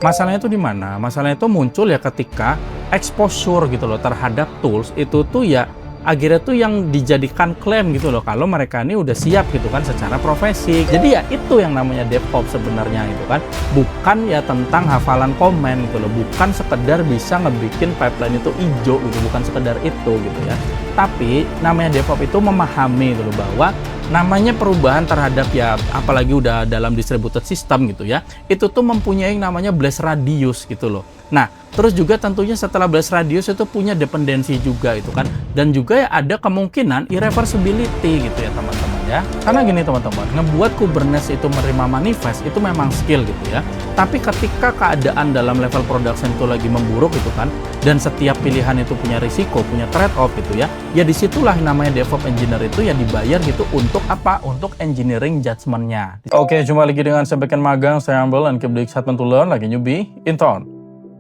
Masalahnya itu di mana? Masalahnya itu muncul ya ketika exposure gitu loh terhadap tools itu tuh ya akhirnya tuh yang dijadikan klaim gitu loh kalau mereka ini udah siap gitu kan secara profesi. Jadi ya itu yang namanya DevOps sebenarnya gitu kan. Bukan ya tentang hafalan komen gitu loh, bukan sekedar bisa ngebikin pipeline itu hijau gitu, bukan sekedar itu gitu ya. Tapi namanya DevOps itu memahami gitu loh bahwa namanya perubahan terhadap ya apalagi udah dalam distributed system gitu ya, itu tuh mempunyai namanya blast radius gitu loh. Nah, terus juga tentunya setelah blast radius itu punya dependensi juga itu kan, dan juga ya ada kemungkinan irreversibility gitu ya teman-teman ya. Karena gini teman-teman, ngebuat Kubernetes itu menerima manifest itu memang skill gitu ya. Tapi ketika keadaan dalam level production itu lagi memburuk gitu kan, dan setiap pilihan itu punya risiko, punya trade off gitu ya, ya disitulah namanya DevOps engineer itu ya dibayar gitu untuk apa? Untuk engineering judgment-nya. Oke, jumpa lagi dengan saya Backend Magang, saya Amble, and keep the excitement to learn, lagi newbie, in town.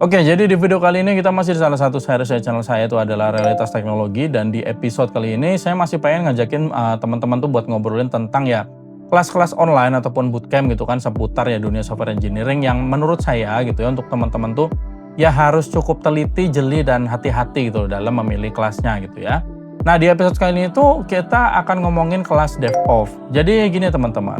Oke, jadi di video kali ini kita masih di salah satu series dari channel saya, itu adalah realitas teknologi, dan di episode kali ini saya masih pengen ngajakin teman-teman tuh buat ngobrolin tentang ya kelas-kelas online ataupun bootcamp gitu kan seputar ya dunia software engineering yang menurut saya gitu ya untuk teman-teman tuh ya harus cukup teliti, jeli, dan hati-hati gitu dalam memilih kelasnya gitu ya. Nah, di episode kali ini tuh kita akan ngomongin kelas DevOps. Jadi gini teman-teman,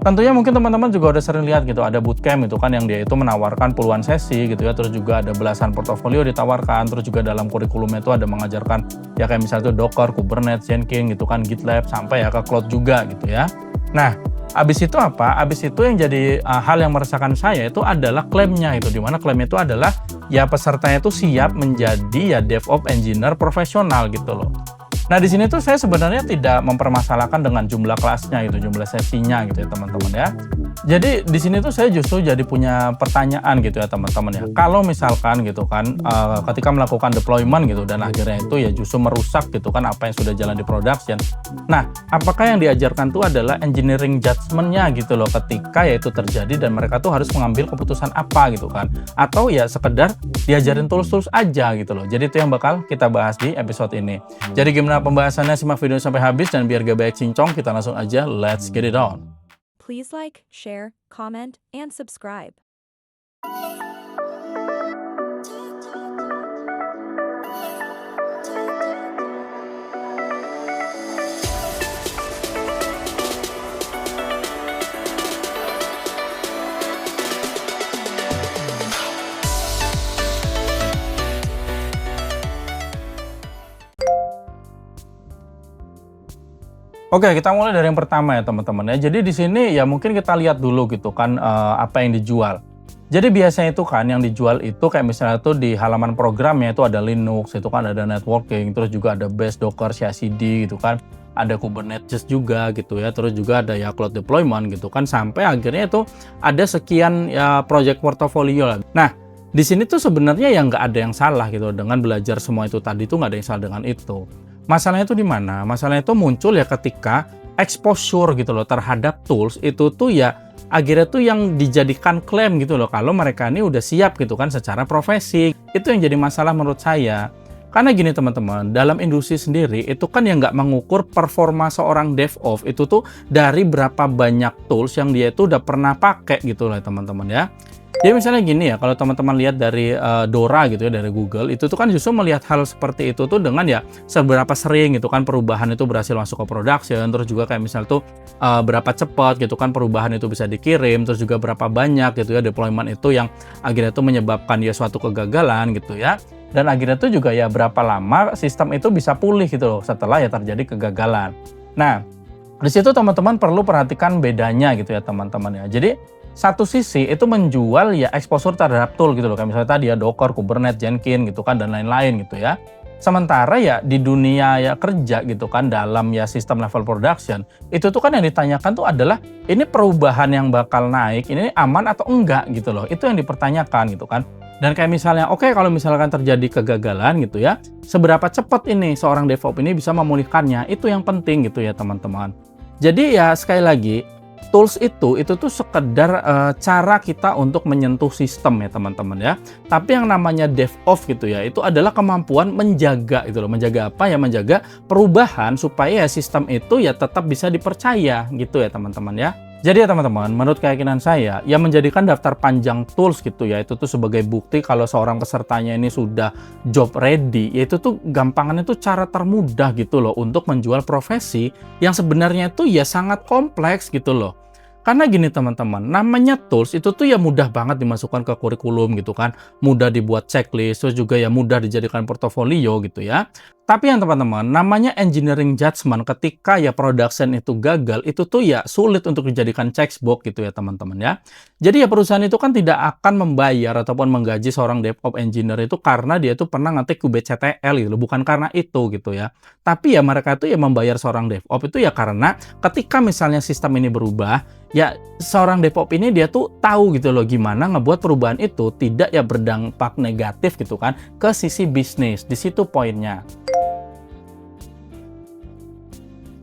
tentunya mungkin teman-teman juga udah sering lihat gitu ada bootcamp gitu kan yang dia itu menawarkan puluhan sesi gitu ya, terus juga ada belasan portofolio ditawarkan, terus juga dalam kurikulumnya itu ada mengajarkan ya kayak misalnya itu Docker, Kubernetes, Jenkins gitu kan, GitLab, sampai ya ke cloud juga gitu ya. Nah, abis itu apa? Abis itu yang jadi hal yang meresahkan saya itu adalah klaimnya itu, dimana klaimnya itu adalah ya pesertanya itu siap menjadi ya DevOps engineer profesional gitu loh. Nah, di sini tuh saya sebenarnya tidak mempermasalahkan dengan jumlah kelasnya itu, jumlah sesinya gitu ya teman-teman ya. Jadi di sini tuh saya justru jadi punya pertanyaan gitu ya teman-teman ya. Kalau misalkan gitu kan ketika melakukan deployment gitu dan akhirnya itu ya justru merusak gitu kan apa yang sudah jalan di production. Nah, apakah yang diajarkan tuh adalah engineering judgment-nya gitu loh ketika ya itu terjadi dan mereka tuh harus mengambil keputusan apa gitu kan. Atau ya sekedar diajarin tools-tools aja gitu loh. Jadi itu yang bakal kita bahas di episode ini. Jadi gimana pembahasannya, simak video sampai habis, dan biar gak banyak cincong, kita langsung aja let's get it on. Please like, share, comment, and subscribe. Oke, kita mulai dari yang pertama ya teman-teman ya. Jadi di sini ya mungkin kita lihat dulu gitu kan apa yang dijual. Jadi biasanya itu kan yang dijual itu kayak misalnya tuh di halaman programnya itu ada Linux, itu kan ada networking, terus juga ada Bash, Docker, CI/CD gitu kan. Ada Kubernetes juga gitu ya, terus juga ada ya cloud deployment gitu kan, sampai akhirnya itu ada sekian ya project portfolio lah. Nah, di sini tuh sebenarnya ya nggak ada yang salah gitu dengan belajar semua itu tadi, tuh nggak ada yang salah dengan itu. Masalahnya itu di mana? Masalahnya itu muncul ya ketika exposure gitu loh terhadap tools itu tuh ya akhirnya tuh yang dijadikan klaim gitu loh kalau mereka ini udah siap gitu kan secara profesi. Itu yang jadi masalah menurut saya. Karena gini teman-teman, dalam industri sendiri itu kan yang nggak mengukur performa seorang DevOps itu tuh dari berapa banyak tools yang dia itu udah pernah pakai gitu loh teman-teman ya. Jadi misalnya gini ya, kalau teman-teman lihat dari Dora gitu ya, dari Google, itu tuh kan justru melihat hal seperti itu tuh dengan ya seberapa sering gitu kan perubahan itu berhasil masuk ke production, terus juga kayak misal tuh berapa cepat gitu kan perubahan itu bisa dikirim, terus juga berapa banyak gitu ya deployment itu yang akhirnya tuh menyebabkan ya suatu kegagalan gitu ya. Dan akhirnya tuh juga ya berapa lama sistem itu bisa pulih gitu loh setelah ya terjadi kegagalan. Nah, di situ teman-teman perlu perhatikan bedanya gitu ya teman-teman ya. Jadi satu sisi itu menjual ya exposure terhadap tool gitu loh, kayak misalnya tadi ya Docker, Kubernetes, Jenkins gitu kan, dan lain-lain gitu ya. Sementara ya di dunia ya kerja gitu kan dalam ya sistem level production itu tuh kan yang ditanyakan tuh adalah ini perubahan yang bakal naik ini aman atau enggak gitu loh. Itu yang dipertanyakan gitu kan. Dan kayak misalnya oke, kalau misalkan terjadi kegagalan gitu ya, seberapa cepat ini seorang DevOps ini bisa memulihkannya, itu yang penting gitu ya teman-teman. Jadi ya sekali lagi, tools itu tuh sekedar cara kita untuk menyentuh sistem ya teman-teman ya. Tapi yang namanya DevOps gitu ya, itu adalah kemampuan menjaga gitu loh. Menjaga apa ya? Menjaga perubahan supaya sistem itu ya tetap bisa dipercaya gitu ya teman-teman ya. Jadi ya teman-teman, menurut keyakinan saya, yang menjadikan daftar panjang tools gitu ya, itu tuh sebagai bukti kalau seorang pesertanya ini sudah job ready, yaitu tuh gampangannya tuh cara termudah gitu loh untuk menjual profesi yang sebenarnya itu ya sangat kompleks gitu loh. Karena gini teman-teman, namanya tools itu tuh ya mudah banget dimasukkan ke kurikulum gitu kan, mudah dibuat checklist, terus juga ya mudah dijadikan portofolio gitu ya. Tapi yang teman-teman, namanya engineering judgment ketika ya production itu gagal, itu tuh ya sulit untuk dijadikan checkbox gitu ya teman-teman ya. Jadi ya perusahaan itu kan tidak akan membayar ataupun menggaji seorang DevOps engineer itu karena dia itu pernah ngetik kubectl gitu loh, bukan karena itu gitu ya. Tapi ya mereka itu ya membayar seorang DevOps itu ya karena ketika misalnya sistem ini berubah, ya seorang DevOps ini dia tuh tahu gitu loh gimana ngebuat perubahan itu tidak ya berdampak negatif gitu kan ke sisi bisnis. Di situ poinnya.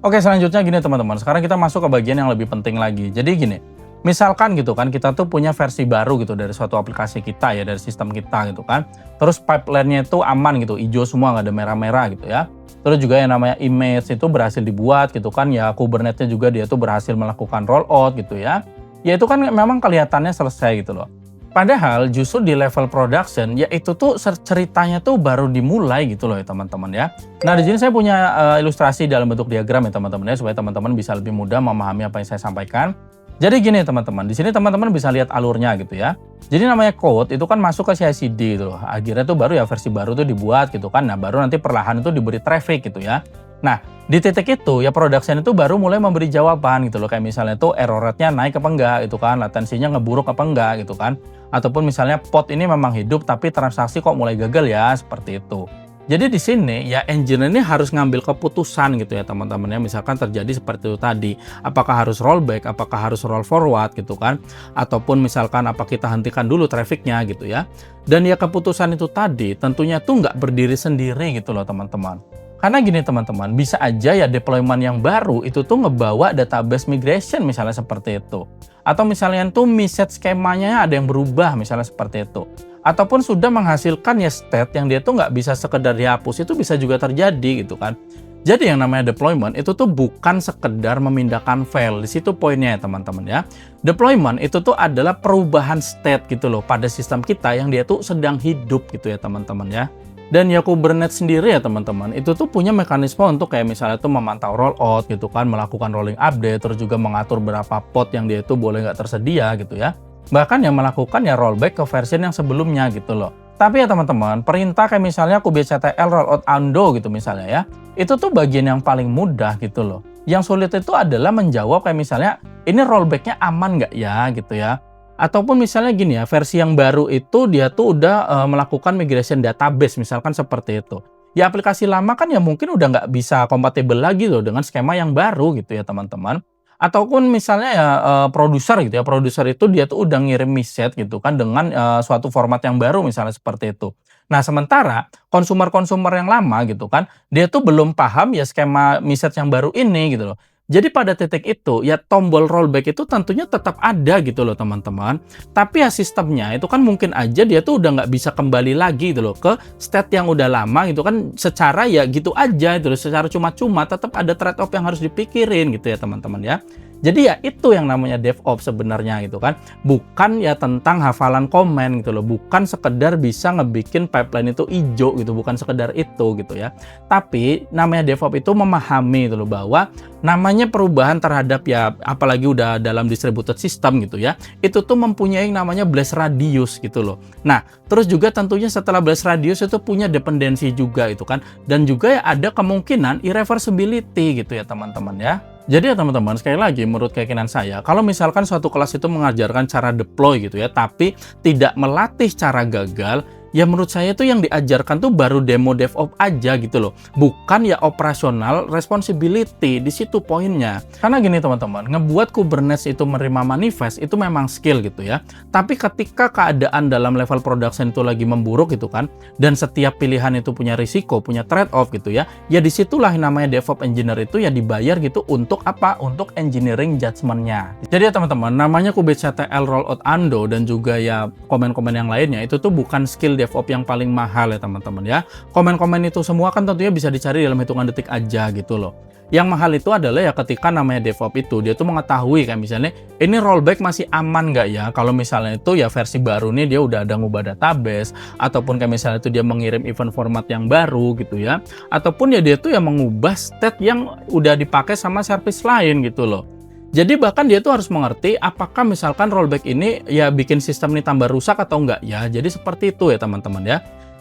Oke, selanjutnya gini teman-teman. Sekarang kita masuk ke bagian yang lebih penting lagi. Jadi gini, misalkan gitu kan kita tuh punya versi baru gitu dari suatu aplikasi kita ya, dari sistem kita gitu kan. Terus pipeline-nya itu aman gitu, hijau semua, nggak ada merah-merah gitu ya. Terus juga yang namanya image itu berhasil dibuat gitu kan ya, Kubernetes-nya juga dia tuh berhasil melakukan rollout gitu ya. Ya itu kan memang kelihatannya selesai gitu loh. Padahal justru di level production ya itu tuh ceritanya tuh baru dimulai gitu loh ya teman-teman ya. Nah di sini saya punya ilustrasi dalam bentuk diagram ya teman-teman ya, supaya teman-teman bisa lebih mudah memahami apa yang saya sampaikan. Jadi gini teman-teman, di sini teman-teman bisa lihat alurnya gitu ya. Jadi namanya code itu kan masuk ke CI/CD gitu loh. Akhirnya tuh baru ya versi baru tuh dibuat gitu kan. Nah baru nanti perlahan itu diberi traffic gitu ya. Nah di titik itu ya production itu baru mulai memberi jawaban gitu loh. Kayak misalnya tuh error rate-nya naik apa enggak gitu kan. Latensinya ngeburuk apa enggak gitu kan. Ataupun misalnya pod ini memang hidup tapi transaksi kok mulai gagal ya, seperti itu. Jadi di sini ya engineer ini harus ngambil keputusan gitu ya teman-teman ya. Misalkan terjadi seperti itu tadi, apakah harus rollback, apakah harus roll forward gitu kan, ataupun misalkan apa kita hentikan dulu trafficnya gitu ya. Dan ya keputusan itu tadi tentunya tuh nggak berdiri sendiri gitu loh teman-teman. Karena gini teman-teman, bisa aja ya deployment yang baru itu tuh ngebawa database migration misalnya seperti itu. Atau misalnya tuh message skemanya ada yang berubah misalnya seperti itu. Ataupun sudah menghasilkan ya state yang dia tuh nggak bisa sekedar dihapus, itu bisa juga terjadi gitu kan. Jadi yang namanya deployment itu tuh bukan sekedar memindahkan file. Di situ poinnya ya teman-teman ya. Deployment itu tuh adalah perubahan state gitu loh pada sistem kita yang dia tuh sedang hidup gitu ya teman-teman ya. Dan ya Kubernetes sendiri ya teman-teman, itu tuh punya mekanisme untuk kayak misalnya tuh memantau rollout gitu kan, melakukan rolling update, terus juga mengatur berapa pod yang dia itu boleh nggak tersedia gitu ya. Bahkan yang melakukan ya rollback ke versi yang sebelumnya gitu loh. Tapi ya teman-teman, perintah kayak misalnya kubectl rollout undo gitu misalnya ya, itu tuh bagian yang paling mudah gitu loh. Yang sulit itu adalah menjawab kayak misalnya, ini rollbacknya aman nggak ya gitu ya. Ataupun misalnya gini ya, versi yang baru itu dia tuh udah melakukan migration database, misalkan seperti itu. Ya aplikasi lama kan ya mungkin udah nggak bisa kompatibel lagi loh dengan skema yang baru gitu ya teman-teman. Ataupun misalnya ya produser gitu ya, produser itu dia tuh udah ngirim message gitu kan dengan suatu format yang baru misalnya seperti itu. Nah sementara konsumer-konsumer yang lama gitu kan, dia tuh belum paham ya skema message yang baru ini gitu loh. Jadi pada titik itu ya tombol rollback itu tentunya tetap ada gitu loh teman-teman. Tapi ya sistemnya itu kan mungkin aja dia tuh udah nggak bisa kembali lagi gitu loh ke state yang udah lama gitu kan, secara ya gitu aja gitu loh, secara cuma-cuma tetap ada trade off yang harus dipikirin gitu ya teman-teman ya. Jadi ya itu yang namanya DevOps sebenarnya gitu kan. Bukan ya tentang hafalan komen gitu loh. Bukan sekedar bisa ngebikin pipeline itu hijau gitu. Bukan sekedar itu gitu ya. Tapi namanya DevOps itu memahami gitu loh bahwa namanya perubahan terhadap ya apalagi udah dalam distributed system gitu ya. Itu tuh mempunyai yang namanya blast radius gitu loh. Nah terus juga tentunya setelah blast radius itu punya dependensi juga itu kan. Dan juga ya ada kemungkinan irreversibility gitu ya teman-teman ya. Jadi ya teman-teman, sekali lagi menurut keyakinan saya, kalau misalkan suatu kelas itu mengajarkan cara deploy gitu ya, tapi tidak melatih cara gagal, ya menurut saya itu yang diajarkan tuh baru demo DevOps aja gitu loh. Bukan ya operasional responsibility, di situ poinnya. Karena gini teman-teman, ngebuat Kubernetes itu menerima manifest itu memang skill gitu ya. Tapi ketika keadaan dalam level production itu lagi memburuk gitu kan, dan setiap pilihan itu punya risiko, punya trade-off gitu ya, ya disitulah yang namanya DevOps engineer itu ya dibayar gitu untuk apa? Untuk engineering judgment-nya. Jadi ya teman-teman, namanya kubectl rollout undo dan juga ya komen-komen yang lainnya, itu tuh bukan skill DevOps yang paling mahal ya teman-teman ya. Komen-komen itu semua kan tentunya bisa dicari dalam hitungan detik aja gitu loh. Yang mahal itu adalah ya ketika namanya DevOps itu dia tuh mengetahui kayak misalnya ini rollback masih aman nggak ya, kalau misalnya itu ya versi baru nih dia udah ada ngubah database, ataupun kayak misalnya itu dia mengirim event format yang baru gitu ya, ataupun ya dia tuh ya mengubah state yang udah dipakai sama service lain gitu loh. Jadi bahkan dia tuh harus mengerti apakah misalkan rollback ini ya bikin sistem ini tambah rusak atau enggak ya. Jadi seperti itu ya teman-teman ya.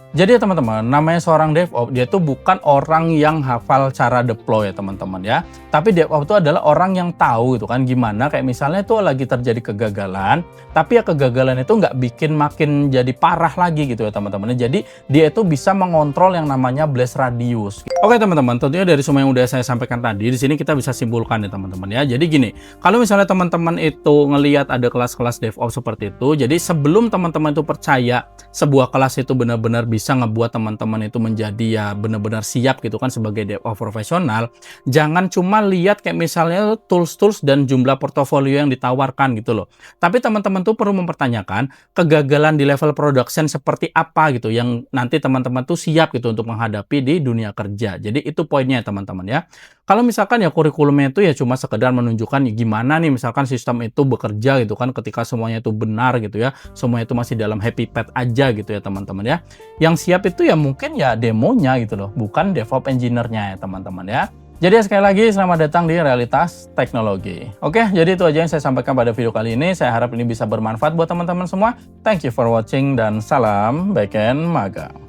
Jadi ya teman-teman, namanya seorang DevOps, dia tuh bukan orang yang hafal cara deploy ya teman-teman ya. Tapi DevOps itu adalah orang yang tahu itu kan gimana, kayak misalnya itu lagi terjadi kegagalan, tapi ya kegagalan itu nggak bikin makin jadi parah lagi gitu ya teman-teman. Jadi dia itu bisa mengontrol yang namanya blast radius. Oke teman-teman, tentunya dari semua yang udah saya sampaikan tadi, di sini kita bisa simpulkan ya teman-teman ya. Jadi gini, kalau misalnya teman-teman itu ngelihat ada kelas-kelas DevOps seperti itu, jadi sebelum teman-teman itu percaya sebuah kelas itu benar-benar bisa ngebuat teman-teman itu menjadi ya benar-benar siap gitu kan sebagai DevOps profesional, jangan cuma lihat kayak misalnya tools-tools dan jumlah portofolio yang ditawarkan gitu loh. Tapi teman-teman tuh perlu mempertanyakan kegagalan di level production seperti apa gitu yang nanti teman-teman tuh siap gitu untuk menghadapi di dunia kerja. Jadi itu poinnya teman-teman ya. Kalau misalkan ya kurikulumnya itu ya cuma sekedar menunjukkan ya gimana nih misalkan sistem itu bekerja gitu kan ketika semuanya itu benar gitu ya, semuanya itu masih dalam happy path aja gitu ya teman-teman ya. Yang siap itu ya mungkin ya demonya gitu loh, bukan DevOps engineer-nya ya teman-teman ya. Jadi sekali lagi selamat datang di Realitas Teknologi. Oke, jadi itu aja yang saya sampaikan pada video kali ini. Saya harap ini bisa bermanfaat buat teman-teman semua. Thank you for watching dan salam backend magang.